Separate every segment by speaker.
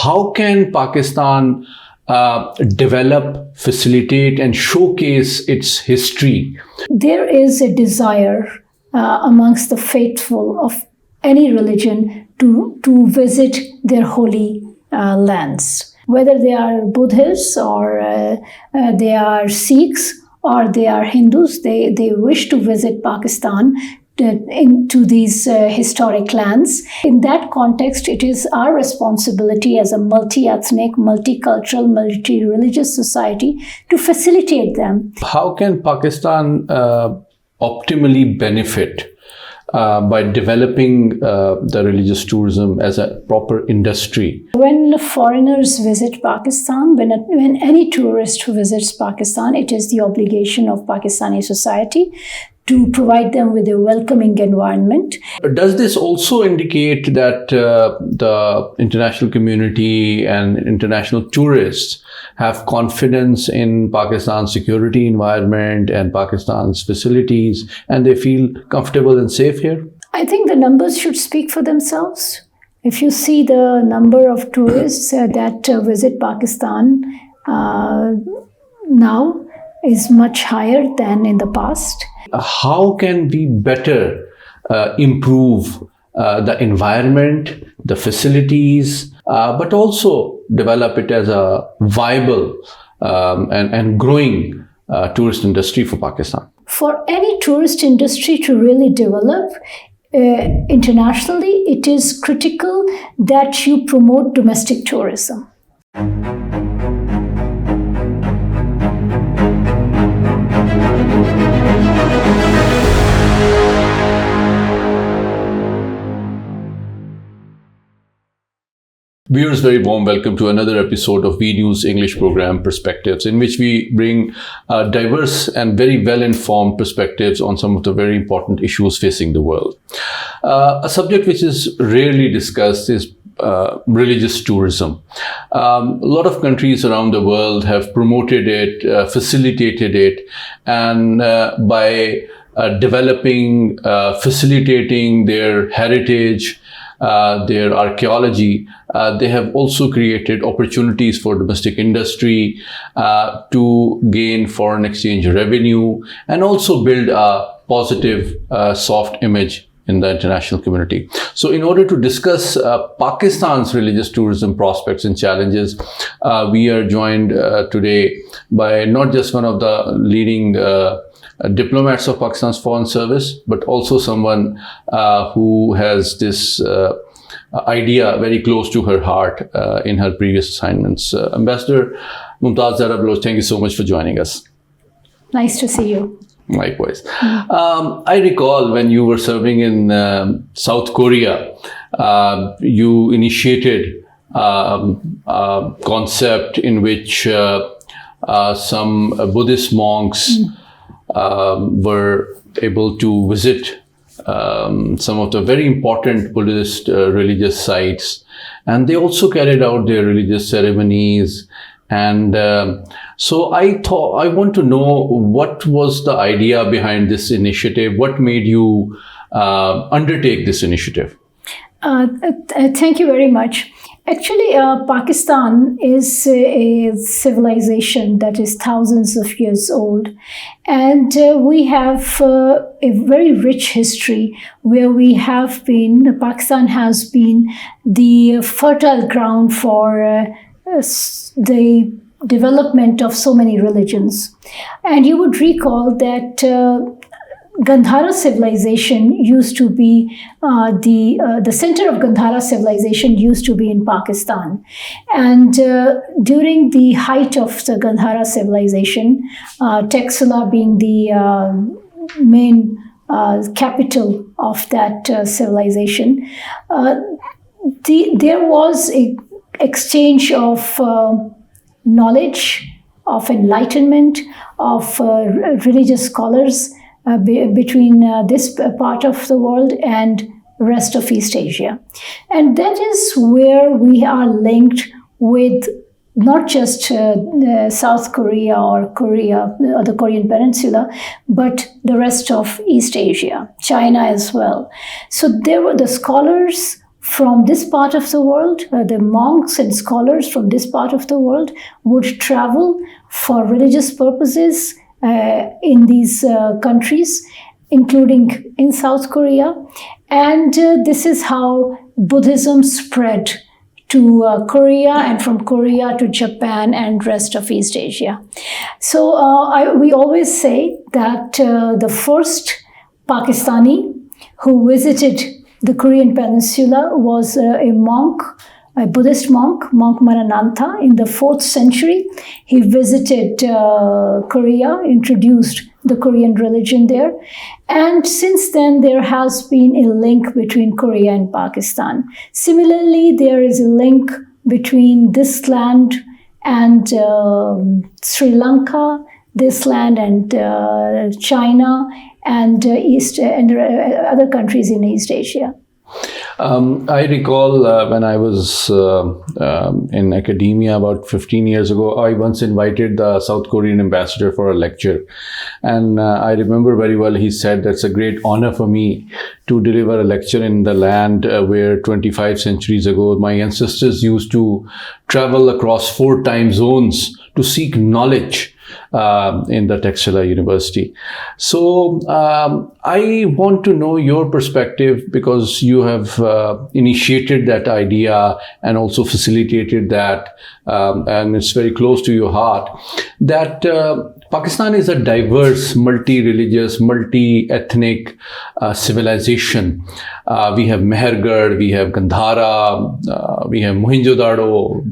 Speaker 1: how can Pakistan develop, facilitate, and showcase its history?
Speaker 2: There is a desire amongst the faithful of any religion to visit their holy lands. Whether they are Buddhists or they are Sikhs or they are Hindus, they wish to visit Pakistan into these historic lands. In that context, it is our responsibility as a multi-ethnic, multicultural, multi-religious society to facilitate them.
Speaker 1: How can Pakistan optimally benefit by developing the religious tourism as a proper industry?
Speaker 2: When foreigners visit Pakistan, when any tourist visits Pakistan, it is the obligation of Pakistani society to provide them with a welcoming environment.
Speaker 1: Does this also indicate that the international community and international tourists have confidence in Pakistan's security environment and Pakistan's facilities, and they feel comfortable and safe here?
Speaker 2: I think the numbers should speak for themselves. If you see the number of tourists that visit Pakistan now is much higher than in the past.
Speaker 1: How can we better improve the environment, the facilities, but also develop it as a viable and growing tourist industry for Pakistan?
Speaker 2: For any tourist industry to really develop internationally, it is critical that you promote domestic tourism.
Speaker 1: Viewers, very warm welcome to another episode of VNews English program Perspectives, in which we bring diverse and very well-informed perspectives on some of the very important issues facing the world. A subject which is rarely discussed is religious tourism. A lot of countries around the world have promoted it, facilitated it, and by developing, facilitating their heritage, their archaeology, they have also created opportunities for domestic industry to gain foreign exchange revenue and also build a positive soft image in the international community. So in order to discuss Pakistan's religious tourism prospects and challenges, we are joined today by not just one of the leading diplomats of Pakistan's Foreign Service, but also someone who has this idea very close to her heart in her previous assignments. Ambassador Mumtaz Zahra Baloch, thank you so much for joining us.
Speaker 2: Nice to see you.
Speaker 1: Likewise. I recall when you were serving in South Korea, you initiated a concept in which some Buddhist monks were able to visit some of the very important Buddhist religious sites, and they also carried out their religious ceremonies. And so I want to know, what was the idea behind this initiative? What made you undertake this initiative?
Speaker 2: Thank you very much. Actually, Pakistan is a civilization that is thousands of years old. And we have a very rich history where Pakistan has been the fertile ground for the development of so many religions. And you would recall that Gandhara civilization used to be the center of Gandhara civilization used to be in Pakistan, and during the height of the Gandhara civilization, Taxila being the main capital of that civilization, there was a exchange of knowledge, of enlightenment, of religious scholars between this part of the world and rest of East Asia. And that is where we are linked with not just South Korea or the Korean Peninsula, but the rest of East Asia, China as well. So there were the scholars from this part of the world, the monks and scholars from this part of the world would travel for religious purposes in these countries, including in South Korea. And this is how Buddhism spread to Korea, and from Korea to Japan and rest of East Asia. So we always say that the first Pakistani who visited the Korean peninsula was a monk, a Buddhist monk, Monk Maranatha, in the 4th century. He visited Korea, introduced the Korean religion there. And since then, there has been a link between Korea and Pakistan. Similarly, there is a link between this land and Sri Lanka, this land and China, and other countries in East Asia.
Speaker 1: I recall when I was in academia about 15 years ago, I once invited the South Korean ambassador for a lecture. And I remember very well, he said, that's a great honor for me to deliver a lecture in the land where 25 centuries ago, my ancestors used to travel across 4 time zones to seek knowledge in the Textile University. So I want to know your perspective, because you have initiated that idea and also facilitated that, and it's very close to your heart, that Pakistan is a diverse, multi-religious, multi-ethnic civilization. We have Mehergarh, we have Gandhara, we have Mohenjo-daro,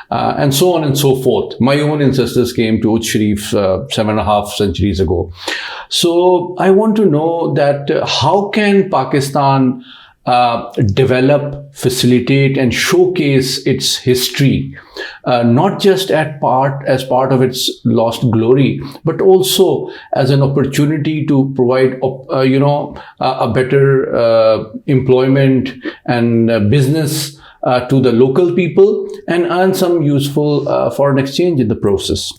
Speaker 1: and so on and so forth. My own ancestors came to Uch Sharif 7.5 centuries ago. So I want to know that how can Pakistan develop, facilitate, and showcase its history, not just as part of its lost glory, but also as an opportunity to provide, a better employment and business to the local people, and earn some useful foreign exchange in the process.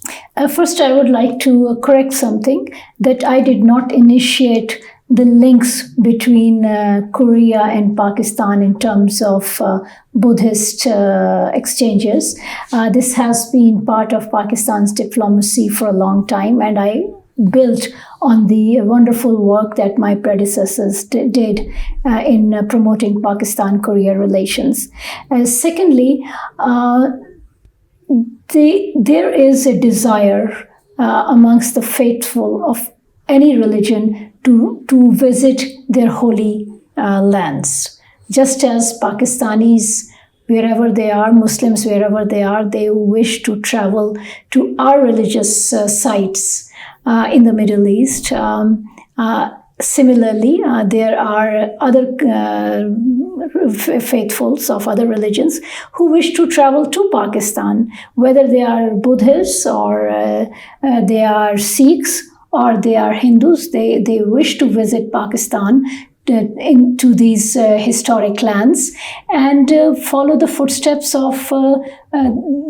Speaker 2: First, I would like to correct something, that I did not initiate the links between Korea and Pakistan in terms of Buddhist exchanges. This has been part of Pakistan's diplomacy for a long time, and I built on the wonderful work that my predecessors did in promoting Pakistan-Korea relations. Secondly, there is a desire amongst the faithful of any religion to visit their holy lands. Just as Pakistanis, wherever they are, Muslims, wherever they are, they wish to travel to our religious sites in the Middle East. Similarly, there are other faithfuls of other religions who wish to travel to Pakistan, whether they are Buddhists or they are Sikhs or they are Hindus. They wish to visit Pakistan into these historic lands and follow the footsteps of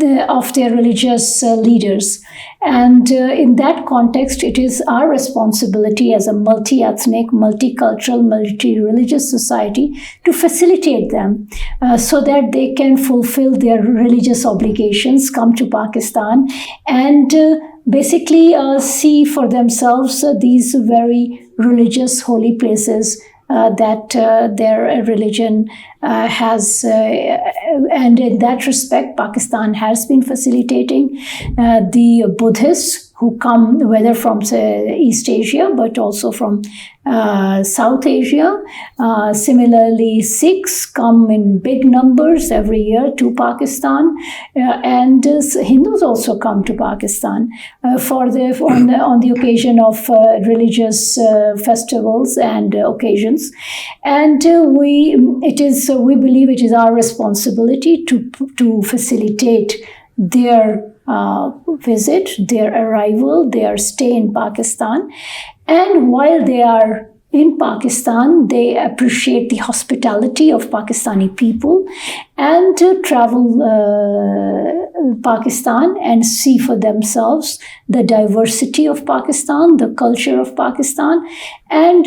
Speaker 2: their religious leaders. And in that context, it is our responsibility as a multi-ethnic, multicultural, multi-religious society to facilitate them so that they can fulfill their religious obligations, come to Pakistan, and basically see for themselves these very religious holy places that their religion has, and in that respect, Pakistan has been facilitating the Buddhists who come whether from East Asia but also from South Asia. Similarly, Sikhs come in big numbers every year to Pakistan, and Hindus also come to Pakistan on the occasion of religious festivals and occasions. And we believe it is our responsibility to facilitate their visit, their arrival, their stay in Pakistan. And while they are in Pakistan, they appreciate the hospitality of Pakistani people and travel Pakistan and see for themselves the diversity of Pakistan, the culture of Pakistan, and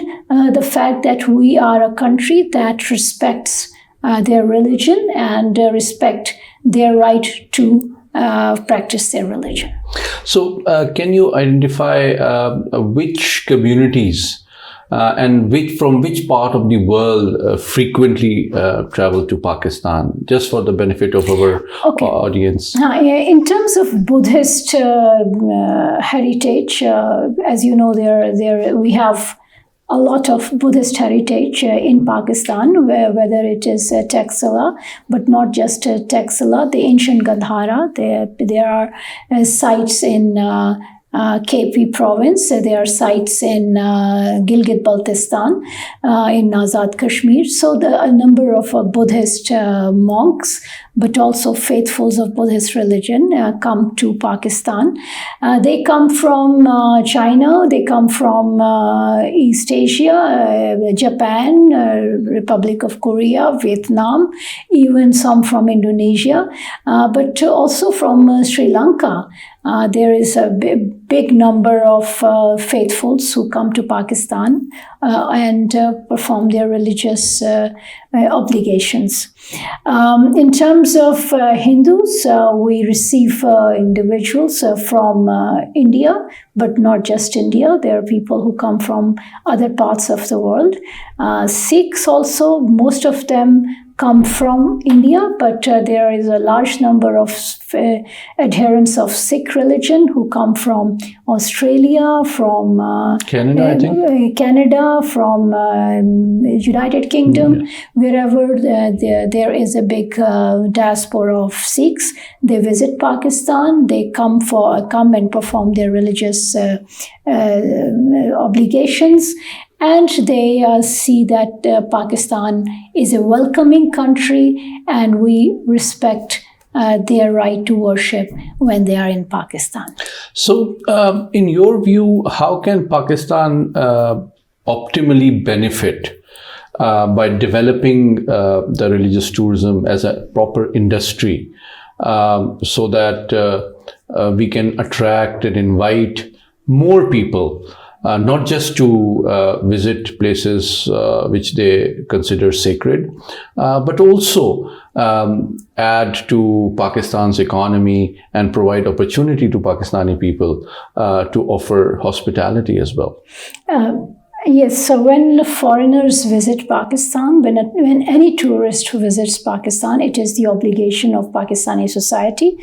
Speaker 2: the fact that we are a country that respects their religion and respect their right to practice their religion.
Speaker 1: So, can you identify which communities and from which part of the world frequently travel to Pakistan, just for the benefit of our audience?
Speaker 2: In terms of Buddhist heritage, as you know, we have a lot of Buddhist heritage in Pakistan, whether it is Taxila, but not just Taxila, the ancient Gandhara. There are sites in KP province. There are sites in Gilgit-Baltistan, in Azad Kashmir. So a number of Buddhist monks, but also faithfuls of Buddhist religion come to Pakistan. They come from China, they come from East Asia, Japan, Republic of Korea, Vietnam, even some from Indonesia, but also from Sri Lanka. There is a big number of faithfuls who come to Pakistan and perform their religious obligations. In terms of Hindus, we receive individuals from India, but not just India. There are people who come from other parts of the world. Sikhs also, most of them come from India, but there is a large number of adherents of Sikh religion who come from Australia, from
Speaker 1: Canada, I think.
Speaker 2: Canada, from United Kingdom, wherever there is a big diaspora of Sikhs. They visit Pakistan. They come and perform their religious obligations. And they see that Pakistan is a welcoming country, and we respect their right to worship when they are in Pakistan.
Speaker 1: So, in your view, how can Pakistan optimally benefit by developing the religious tourism as a proper industry, so that we can attract and invite more people? Not just to visit places which they consider sacred, but also add to Pakistan's economy and provide opportunity to Pakistani people to offer hospitality as well.
Speaker 2: Yes, so when foreigners visit Pakistan, when any tourist who visits Pakistan, it is the obligation of Pakistani society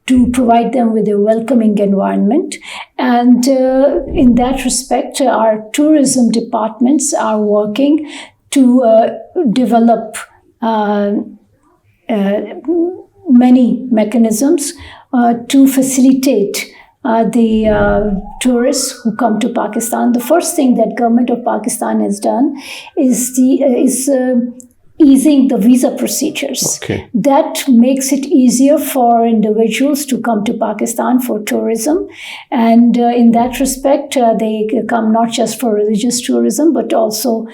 Speaker 2: to provide them with a welcoming environment. And in that respect, our tourism departments are working to develop many mechanisms to facilitate the tourists who come to Pakistan. The first thing that government of Pakistan has done is easing the visa procedures.
Speaker 1: Okay.
Speaker 2: That makes it easier for individuals to come to Pakistan for tourism. And in that respect, they come not just for religious tourism, but also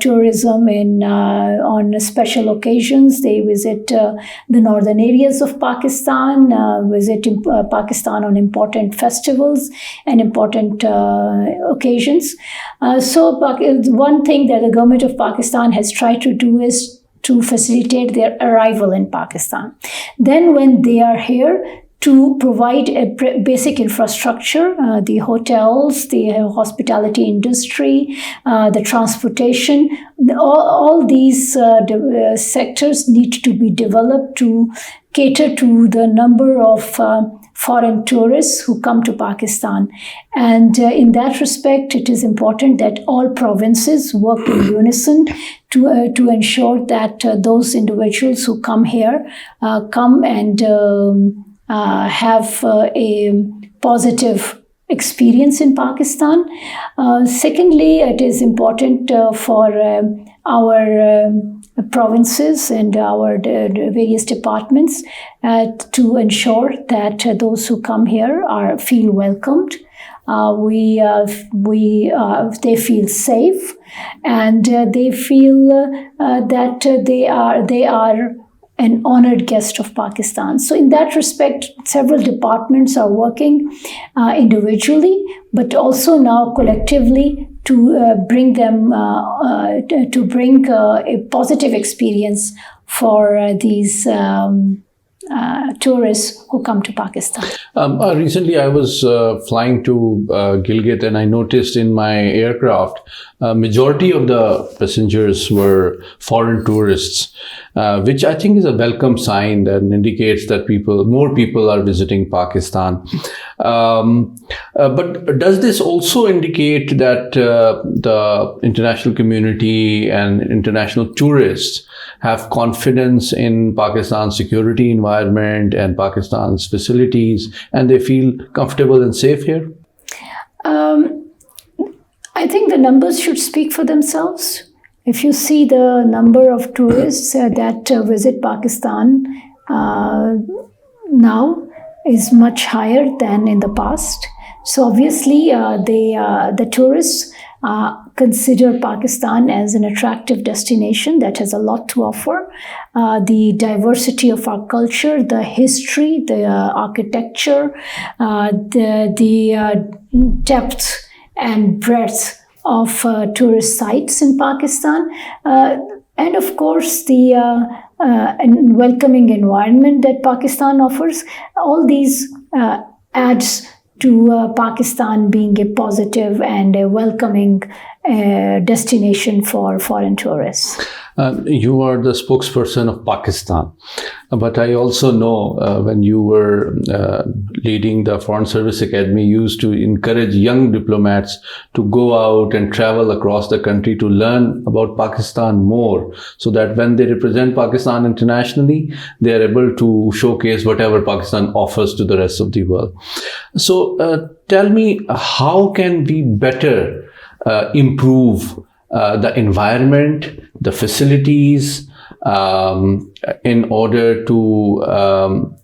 Speaker 2: tourism on special occasions. They visit the northern areas of Pakistan, visit Pakistan on important festivals and important occasions. So one thing that the government of Pakistan has tried to do is to facilitate their arrival in Pakistan. Then when they are here, to provide a basic infrastructure, the hotels, the hospitality industry, the transportation, all these sectors need to be developed to cater to the number of foreign tourists who come to Pakistan. And in that respect, it is important that all provinces work in unison to ensure that those individuals who come here come and have a positive experience in Pakistan. Secondly, it is important for our provinces and our various departments to ensure that those who come here feel welcomed. They feel safe, and they feel that they are an honored guest of Pakistan. So in that respect, several departments are working individually, but also now collectively to bring a positive experience for these tourists who come to Pakistan?
Speaker 1: Recently, I was flying to Gilgit, and I noticed in my aircraft, majority of the passengers were foreign tourists, which I think is a welcome sign that indicates that more people are visiting Pakistan. But does this also indicate that the international community and international tourists have confidence in Pakistan's security environment and Pakistan's facilities, and they feel comfortable and safe here?
Speaker 2: I think the numbers should speak for themselves. If you see the number of tourists that visit Pakistan now is much higher than in the past. So obviously, the tourists consider Pakistan as an attractive destination that has a lot to offer. The diversity of our culture, the history, the architecture, the depth and breadth of tourist sites in Pakistan, and of course the welcoming environment that Pakistan offers. All these adds to Pakistan being a positive and a welcoming destination for foreign tourists.
Speaker 1: You are the spokesperson of Pakistan, but I also know when you were leading the Foreign Service Academy, you used to encourage young diplomats to go out and travel across the country to learn about Pakistan more, so that when they represent Pakistan internationally, they are able to showcase whatever Pakistan offers to the rest of the world. So tell me, how can we better improve the environment, the facilities, in order to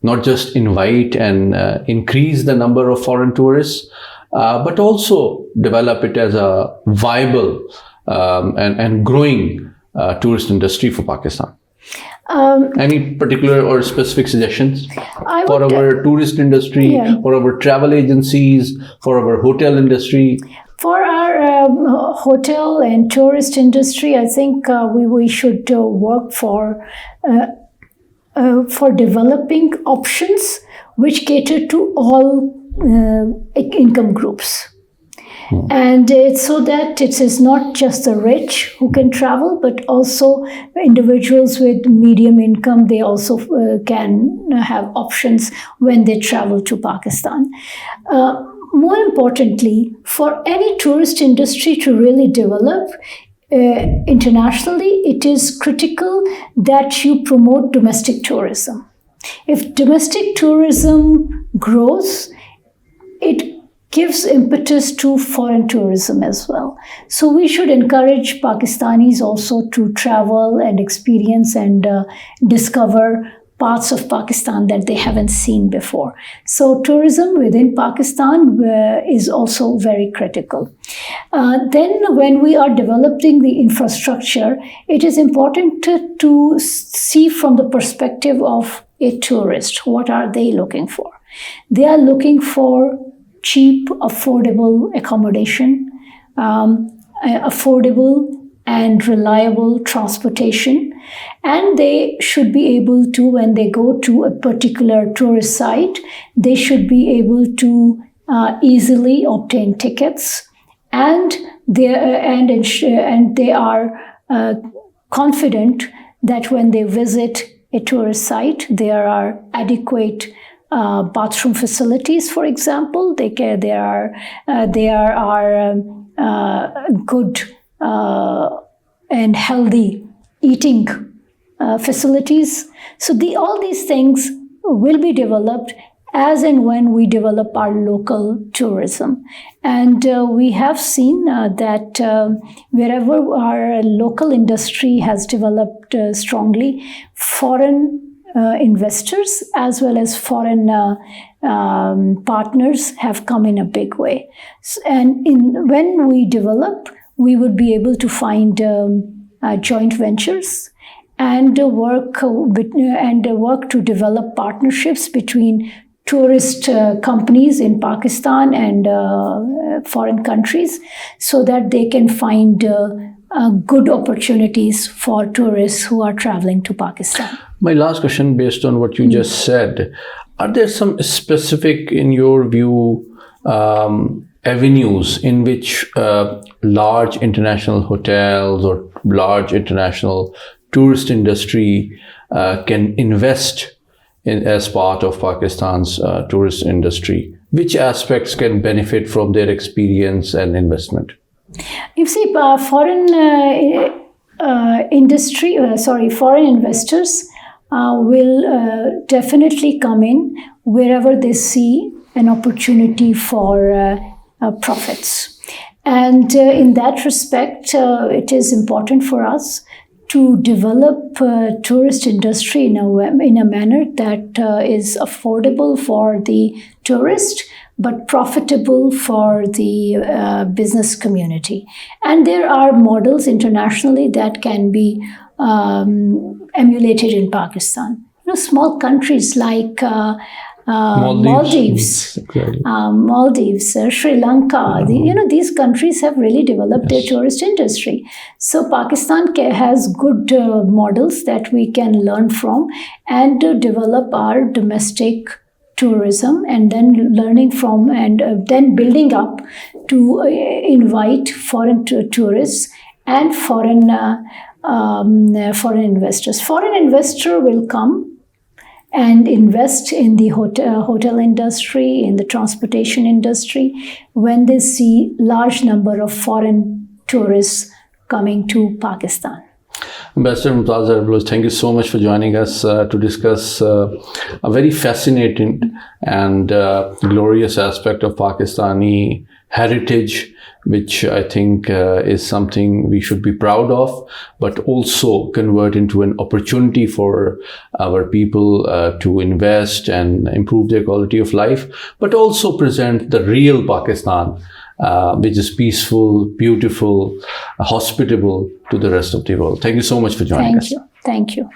Speaker 1: not just invite and increase the number of foreign tourists, but also develop it as a viable and growing tourist industry for Pakistan? Any particular or specific suggestions for our tourist industry, for our travel agencies, for our hotel industry?
Speaker 2: For our hotel and tourist industry, I think we should work for developing options which cater to all income groups. And it's so that it is not just the rich who can travel, but also individuals with medium income. They also can have options when they travel to Pakistan. More importantly, for any tourist industry to really develop internationally, it is critical that you promote domestic tourism. If domestic tourism grows, it gives impetus to foreign tourism as well. So we should encourage Pakistanis also to travel and experience and discover parts of Pakistan that they haven't seen before. So tourism within Pakistan is also very critical. Then when we are developing the infrastructure, it is important to see from the perspective of a tourist. What are they looking for? They are looking for cheap, affordable accommodation, affordable and reliable transportation, and they should be able to, when they go to a particular tourist site, they should be able to easily obtain tickets, and they are confident that when they visit a tourist site, there are adequate bathroom facilities, for example. There are good and healthy eating facilities. So all these things will be developed as and when we develop our local tourism. And we have seen that wherever our local industry has developed strongly, foreign investors as well as foreign partners have come in a big way. And when we develop, we would be able to find joint ventures and work to develop partnerships between tourist companies in Pakistan and foreign countries, so that they can find good opportunities for tourists who are traveling to Pakistan.
Speaker 1: My last question, based on what you just said, are there some specific, in your view, avenues in which large international hotels or large international tourist industry can invest in as part of Pakistan's tourist industry? Which aspects can benefit from their experience and investment?
Speaker 2: You see, foreign investors will definitely come in wherever they see an opportunity for profits. And in that respect, it is important for us to develop tourist industry in a manner that is affordable for the tourist, but profitable for the business community. And there are models internationally that can be emulated in Pakistan. Small countries like Maldives, Sri Lanka, these countries have really developed their tourist industry. So Pakistan has good models that we can learn from and develop our domestic tourism, and then learning from and then building up to invite foreign tourists and foreign investors. Foreign investor will come and invest in the hotel industry, in the transportation industry, when they see large number of foreign tourists coming to Pakistan.
Speaker 1: Ambassador Mumtaz Zahra Baloch, thank you so much for joining us to discuss a very fascinating and glorious aspect of Pakistani heritage, which I think is something we should be proud of, but also convert into an opportunity for our people to invest and improve their quality of life, but also present the real Pakistan, which is peaceful, beautiful, hospitable to the rest of the world. Thank you so much for joining us.
Speaker 2: Thank you.